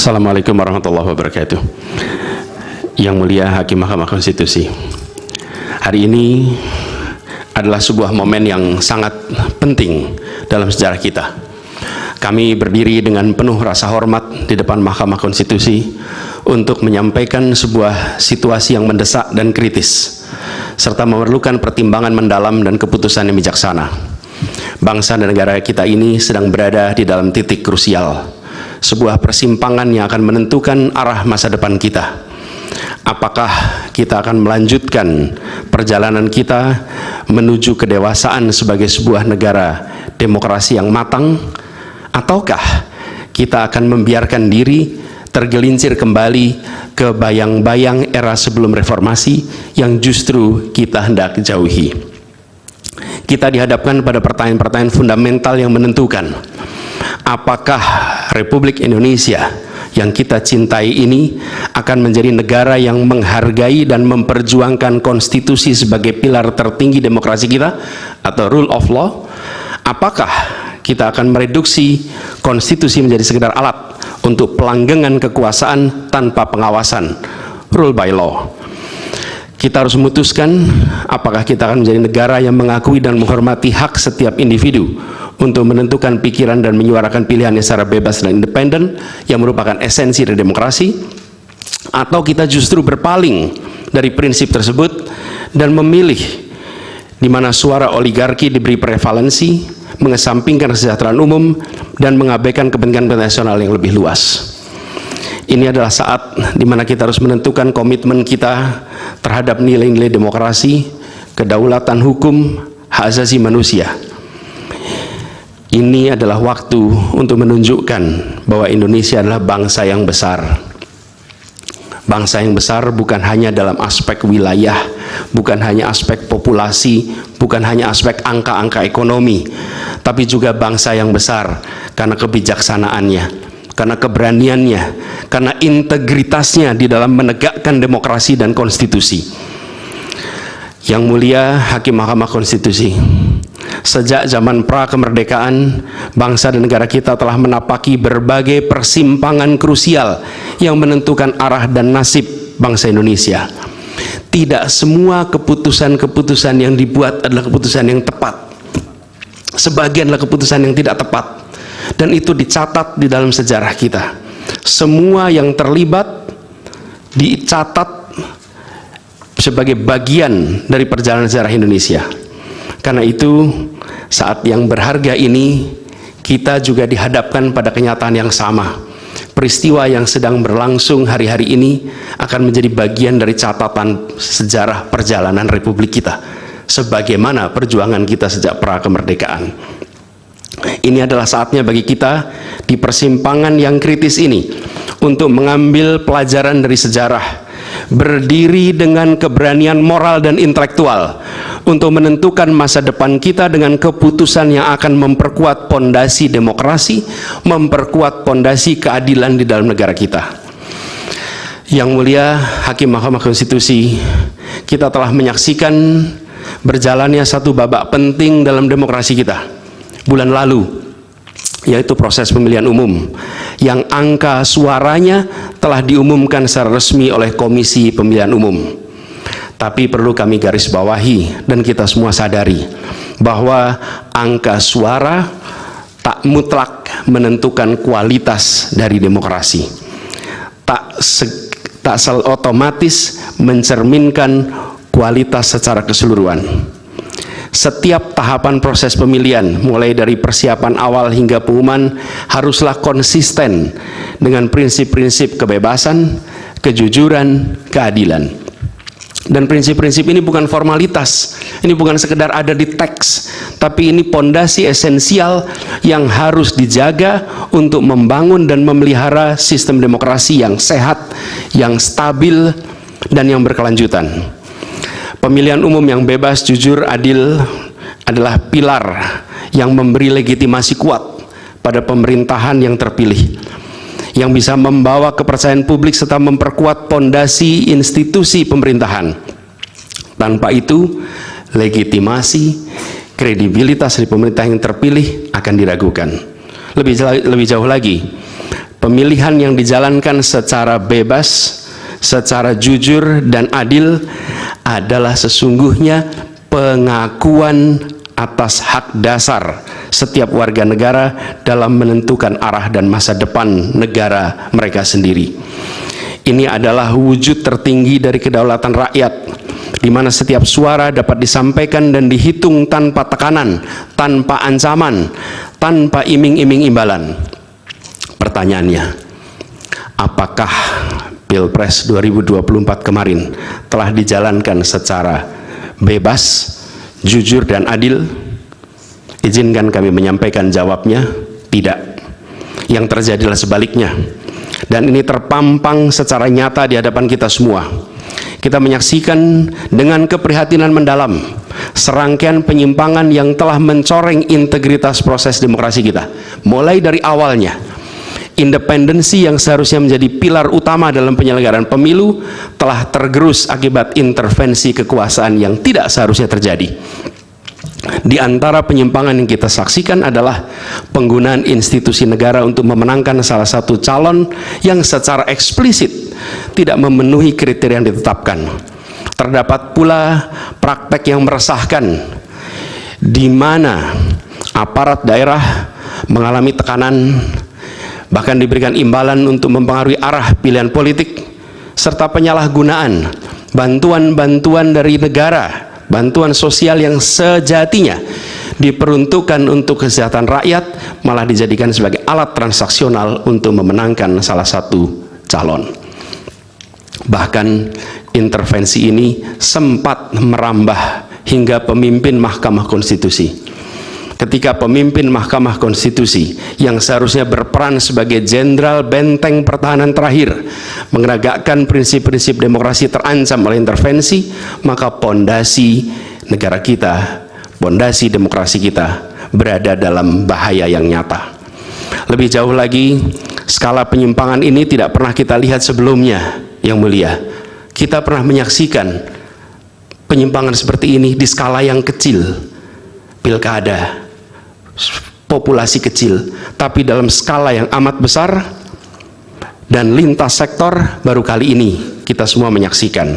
Assalamualaikum warahmatullahi wabarakatuh. Yang mulia Hakim Mahkamah Konstitusi, hari ini adalah sebuah momen yang sangat penting dalam sejarah kita. Kami berdiri dengan penuh rasa hormat di depan Mahkamah Konstitusi untuk menyampaikan sebuah situasi yang mendesak dan kritis, serta memerlukan pertimbangan mendalam dan keputusan yang bijaksana. Bangsa dan negara kita ini sedang berada di dalam titik krusial, sebuah persimpangan yang akan menentukan arah masa depan kita. Apakah kita akan melanjutkan perjalanan kita menuju kedewasaan sebagai sebuah negara demokrasi yang matang, ataukah kita akan membiarkan diri tergelincir kembali ke bayang-bayang era sebelum reformasi yang justru kita hendak jauhi? Kita dihadapkan pada pertanyaan-pertanyaan fundamental yang menentukan. Apakah Republik Indonesia yang kita cintai ini akan menjadi negara yang menghargai dan memperjuangkan konstitusi sebagai pilar tertinggi demokrasi kita atau rule of law? Apakah kita akan mereduksi konstitusi menjadi sekedar alat untuk pelanggengan kekuasaan tanpa pengawasan, rule by law? Kita harus memutuskan apakah kita akan menjadi negara yang mengakui dan menghormati hak setiap individu untuk menentukan pikiran dan menyuarakan pilihannya secara bebas dan independen yang merupakan esensi dari demokrasi, atau kita justru berpaling dari prinsip tersebut dan memilih di mana suara oligarki diberi prevalensi, mengesampingkan kesejahteraan umum dan mengabaikan kepentingan nasional yang lebih luas. Ini adalah saat di mana kita harus menentukan komitmen kita terhadap nilai-nilai demokrasi, kedaulatan hukum, hak asasi manusia. Ini adalah waktu untuk menunjukkan bahwa Indonesia adalah bangsa yang besar. Bangsa yang besar bukan hanya dalam aspek wilayah, bukan hanya aspek populasi, bukan hanya aspek angka-angka ekonomi, tapi juga bangsa yang besar karena kebijaksanaannya, karena keberaniannya, karena integritasnya di dalam menegakkan demokrasi dan konstitusi. Yang mulia Hakim Mahkamah Konstitusi, sejak zaman pra-kemerdekaan, bangsa dan negara kita telah menapaki berbagai persimpangan krusial yang menentukan arah dan nasib bangsa Indonesia. Tidak semua keputusan-keputusan yang dibuat adalah keputusan yang tepat. Sebagian adalah keputusan yang tidak tepat. Dan itu dicatat di dalam sejarah kita. Semua yang terlibat dicatat sebagai bagian dari perjalanan sejarah Indonesia. Karena itu, saat yang berharga ini, kita juga dihadapkan pada kenyataan yang sama. Peristiwa yang sedang berlangsung hari-hari ini akan menjadi bagian dari catatan sejarah perjalanan Republik kita, sebagaimana perjuangan kita sejak pra-kemerdekaan. Ini adalah saatnya bagi kita di persimpangan yang kritis ini untuk mengambil pelajaran dari sejarah, berdiri dengan keberanian moral dan intelektual untuk menentukan masa depan kita dengan keputusan yang akan memperkuat pondasi demokrasi, memperkuat pondasi keadilan di dalam negara kita. Yang mulia Hakim Mahkamah Konstitusi, kita telah menyaksikan berjalannya satu babak penting dalam demokrasi kita bulan lalu, yaitu proses pemilihan umum yang angka suaranya telah diumumkan secara resmi oleh Komisi Pemilihan Umum. Tapi perlu kami garis bawahi dan kita semua sadari bahwa angka suara tak mutlak menentukan kualitas dari demokrasi, tak otomatis mencerminkan kualitas secara keseluruhan. Setiap tahapan proses pemilihan, mulai dari persiapan awal hingga pengumuman, haruslah konsisten dengan prinsip-prinsip kebebasan, kejujuran, keadilan. Dan prinsip-prinsip ini bukan formalitas, ini bukan sekedar ada di teks, tapi ini pondasi esensial yang harus dijaga untuk membangun dan memelihara sistem demokrasi yang sehat, yang stabil, dan yang berkelanjutan. Pemilihan umum yang bebas, jujur, adil adalah pilar yang memberi legitimasi kuat pada pemerintahan yang terpilih, yang bisa membawa kepercayaan publik serta memperkuat pondasi institusi pemerintahan. Tanpa itu, legitimasi, kredibilitas dari pemerintah yang terpilih akan diragukan. Lebih jauh lagi, pemilihan yang dijalankan secara bebas, secara jujur dan adil adalah sesungguhnya pengakuan atas hak dasar setiap warga negara dalam menentukan arah dan masa depan negara mereka sendiri. Ini adalah wujud tertinggi dari kedaulatan rakyat, di mana setiap suara dapat disampaikan dan dihitung tanpa tekanan, tanpa ancaman, tanpa iming-iming imbalan. Pertanyaannya, apakah Pilpres 2024 kemarin telah dijalankan secara bebas, jujur dan adil? Izinkan kami menyampaikan jawabnya, tidak. Yang terjadilah sebaliknya. Dan ini terpampang secara nyata di hadapan kita semua. Kita menyaksikan dengan keprihatinan mendalam serangkaian penyimpangan yang telah mencoreng integritas proses demokrasi kita. Mulai dari awalnya, independensi yang seharusnya menjadi pilar utama dalam penyelenggaraan pemilu telah tergerus akibat intervensi kekuasaan yang tidak seharusnya terjadi. Di antara penyimpangan yang kita saksikan adalah penggunaan institusi negara untuk memenangkan salah satu calon yang secara eksplisit tidak memenuhi kriteria yang ditetapkan. Terdapat pula praktek yang meresahkan, di mana aparat daerah mengalami tekanan, bahkan diberikan imbalan untuk mempengaruhi arah pilihan politik, serta penyalahgunaan bantuan-bantuan dari negara, bantuan sosial yang sejatinya diperuntukkan untuk kesejahteraan rakyat, malah dijadikan sebagai alat transaksional untuk memenangkan salah satu calon. Bahkan intervensi ini sempat merambah hingga pemimpin Mahkamah Konstitusi. Ketika pemimpin Mahkamah Konstitusi yang seharusnya berperan sebagai jenderal benteng pertahanan terakhir menegakkan prinsip-prinsip demokrasi terancam oleh intervensi, maka pondasi negara kita, pondasi demokrasi kita berada dalam bahaya yang nyata. Lebih jauh lagi, skala penyimpangan ini tidak pernah kita lihat sebelumnya, Yang Mulia. Kita pernah menyaksikan penyimpangan seperti ini di skala yang kecil, pilkada, populasi kecil, tapi dalam skala yang amat besar dan lintas sektor baru kali ini kita semua menyaksikan.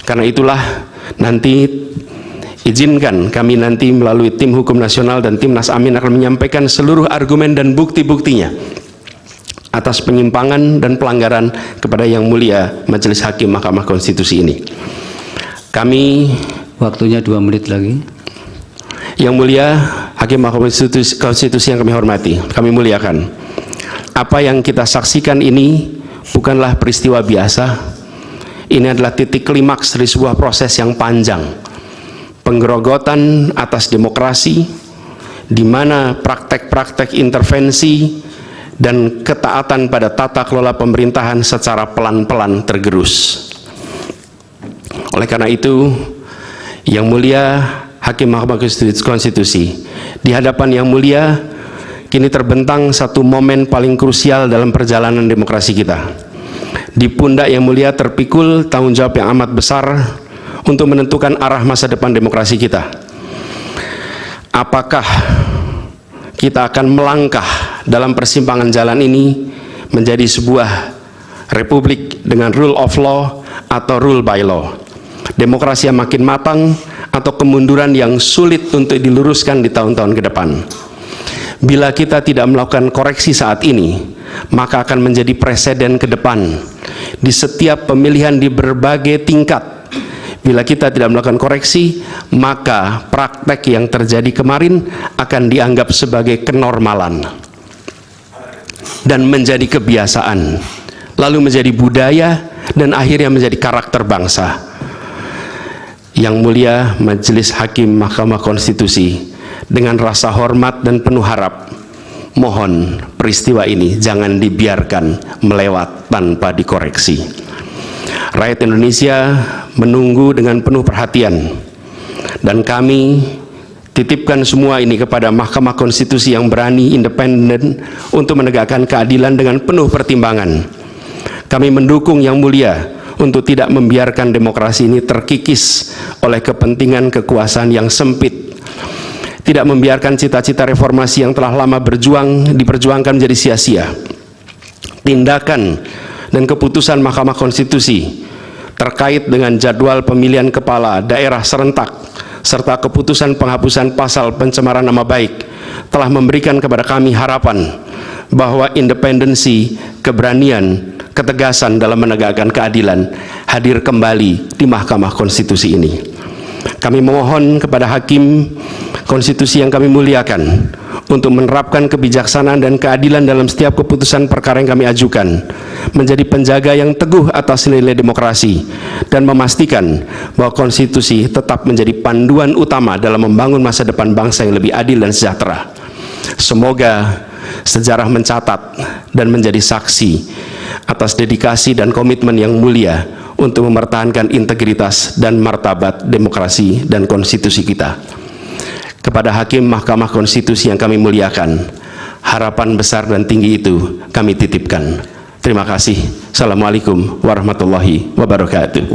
Karena itulah nanti izinkan kami nanti melalui tim hukum nasional dan Timnas Amin akan menyampaikan seluruh argumen dan bukti-buktinya atas penyimpangan dan pelanggaran kepada Yang Mulia Majelis Hakim Mahkamah Konstitusi ini. Kami, waktunya 2 menit lagi. Yang Mulia Hakim Mahkamah Konstitusi yang kami hormati, kami muliakan, apa yang kita saksikan ini bukanlah peristiwa biasa. Ini adalah titik klimaks dari sebuah proses yang panjang, penggerogotan atas demokrasi, di mana praktek-praktek intervensi dan ketaatan pada tata kelola pemerintahan secara pelan-pelan tergerus. Oleh karena itu, Yang Mulia Hakim Mahkamah Konstitusi, di hadapan Yang Mulia kini terbentang satu momen paling krusial dalam perjalanan demokrasi kita. Di pundak Yang Mulia terpikul tanggung jawab yang amat besar untuk menentukan arah masa depan demokrasi kita. Apakah kita akan melangkah dalam persimpangan jalan ini menjadi sebuah republik dengan rule of law atau rule by law, demokrasi yang makin matang, atau kemunduran yang sulit untuk diluruskan di tahun-tahun ke depan? Bila kita tidak melakukan koreksi saat ini, maka akan menjadi presiden ke depan di setiap pemilihan di berbagai tingkat. Bila kita tidak melakukan koreksi, maka praktek yang terjadi kemarin akan dianggap sebagai kenormalan dan menjadi kebiasaan, lalu menjadi budaya, dan akhirnya menjadi karakter bangsa. Yang Mulia Majelis Hakim Mahkamah Konstitusi, dengan rasa hormat dan penuh harap, mohon peristiwa ini jangan dibiarkan melewat tanpa dikoreksi. Rakyat Indonesia menunggu dengan penuh perhatian, dan kami titipkan semua ini kepada Mahkamah Konstitusi yang berani, independen, untuk menegakkan keadilan dengan penuh pertimbangan. Kami mendukung Yang Mulia untuk tidak membiarkan demokrasi ini terkikis oleh kepentingan kekuasaan yang sempit, tidak membiarkan cita-cita reformasi yang telah lama diperjuangkan menjadi sia-sia. tindakan dan keputusan Mahkamah Konstitusi terkait dengan jadwal pemilihan kepala daerah serentak serta keputusan penghapusan pasal pencemaran nama baik telah memberikan kepada kami harapan bahwa independensi, keberanian, ketegasan dalam menegakkan keadilan hadir kembali di Mahkamah Konstitusi ini. Kami memohon kepada Hakim Konstitusi yang kami muliakan untuk menerapkan kebijaksanaan dan keadilan dalam setiap keputusan perkara yang kami ajukan, menjadi penjaga yang teguh atas nilai demokrasi, dan memastikan bahwa konstitusi tetap menjadi panduan utama dalam membangun masa depan bangsa yang lebih adil dan sejahtera. Semoga sejarah mencatat dan menjadi saksi atas dedikasi dan komitmen yang mulia untuk mempertahankan integritas dan martabat demokrasi dan konstitusi kita. Kepada Hakim Mahkamah Konstitusi yang kami muliakan, harapan besar dan tinggi itu kami titipkan. Terima kasih. Assalamualaikum warahmatullahi wabarakatuh.